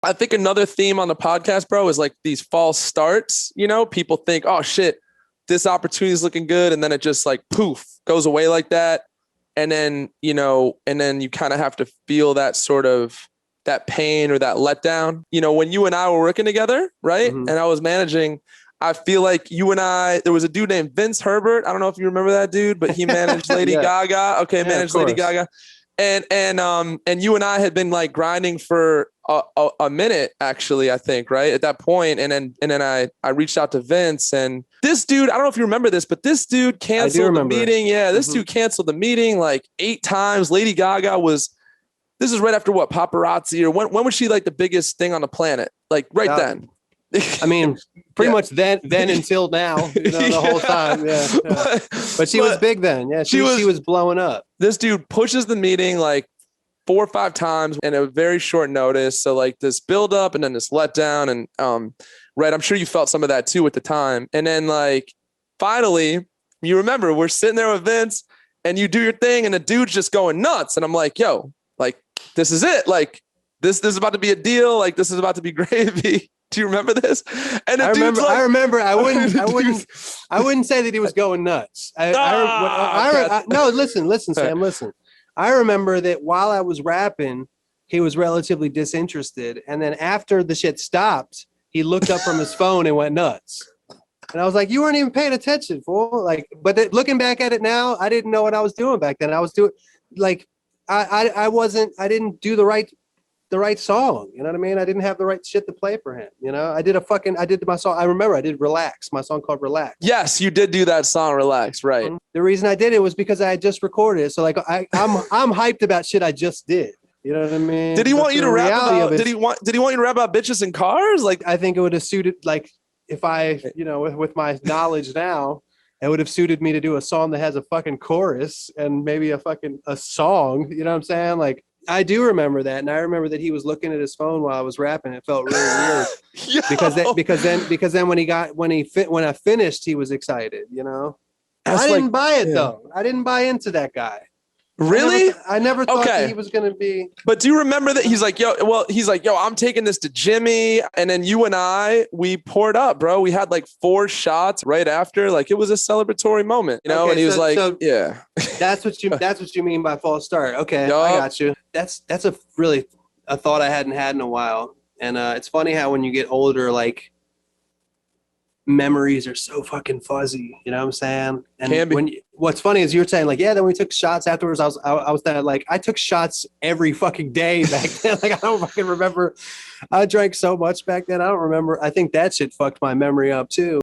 I think another theme on the podcast, bro, is like these false starts. You know, people think, oh shit, this opportunity is looking good. And then it just like poof goes away like that. And then, you know, and then you kind of have to feel that sort of that pain or that letdown. You know, when you and I were working together, right? Mhm. And I was managing, I feel like you and I, there was a dude named Vince Herbert. I don't know if you remember that dude, but he managed Lady Yeah. Gaga. Okay, Yeah, managed of Lady course. Gaga. And you and I had been like grinding for a minute, actually, I think, right at that point. And then I reached out to Vince, and this dude, I don't know if you remember this, but this dude canceled the meeting. Yeah, this dude canceled the meeting like 8 times. Lady Gaga was. This is right after what, paparazzi, or when was she like the biggest thing on the planet? Like right then. I mean, pretty much then until now, you know, the whole time. Yeah. But she was big then. Yeah, she was blowing up. This dude pushes the meeting like 4 or 5 times in a very short notice. So like this build up and then this letdown. And right, I'm sure you felt some of that too at the time. And then like finally, you remember we're sitting there with Vince and you do your thing and the dude's just going nuts. And I'm like, yo, like, this is it. Like this is about to be a deal. Like this is about to be gravy. Do you remember this? And I remember. I wouldn't say that he was going nuts. No, listen, Sam, listen. I remember that while I was rapping, he was relatively disinterested, and then after the shit stopped, he looked up from his phone and went nuts. And I was like, "You weren't even paying attention, fool!" Like, but looking back at it now, I didn't know what I was doing back then. I was doing like I didn't do the right song. You know what I mean? I didn't have the right shit to play for him. You know, I did my song. I remember I did Relax, my song called Relax. Yes, you did do that song, Relax. Right. The reason I did it was because I had just recorded it. So like I'm hyped about shit I just did. You know what I mean? Did he want you to rap about, did he want you to rap about bitches and cars? Like, I think it would have suited, like, if I, you know, with my knowledge now, it would have suited me to do a song that has a fucking chorus and maybe a song. You know what I'm saying? Like, I do remember that, and I remember that he was looking at his phone while I was rapping. It felt really weird because then when I finished, he was excited. You know, I didn't buy it though. I didn't buy into that guy. Really? I never thought that he was gonna be. But do you remember that he's like, yo, I'm taking this to Jimmy, and then you and we poured up, bro. We had like 4 shots right after. Like it was a celebratory moment, you know. Okay, and he was like, yeah. That's what you mean by false start. Okay, I got you. That's a thought I hadn't had in a while. And it's funny how when you get older, like memories are so fucking fuzzy. You know what I'm saying? And what's funny is you're saying like, yeah, then we took shots afterwards. I was like, I took shots every fucking day back then. Like I don't fucking remember. I drank so much back then. I don't remember. I think that shit fucked my memory up too.